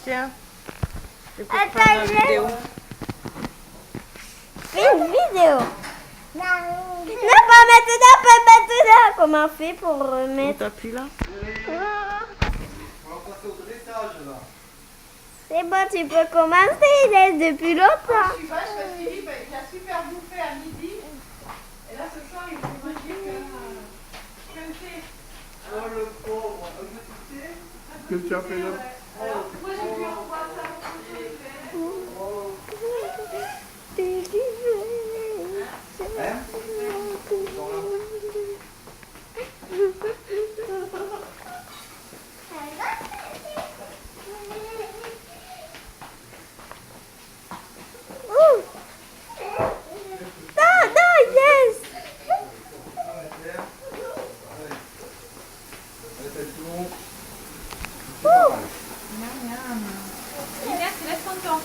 Tiens. C'est pour Attends, prendre une vidéo. Une vidéo. Non, pas maintenant, pas maintenant. Comment on fait pour On remettre? t'appuie là. On va passer au dressage là. C'est bon, tu peux commencer, laisse depuis longtemps. Je suis vache parce que Philippe, il a super bouffé à midi. Et là, ce soir, il veut manger que le thé. Oh le pauvre. Qu'est-ce que tu as fait là? Alors, moi, j'ai vu en voir ça. Non, non, yes. Inès, laisse ton temps.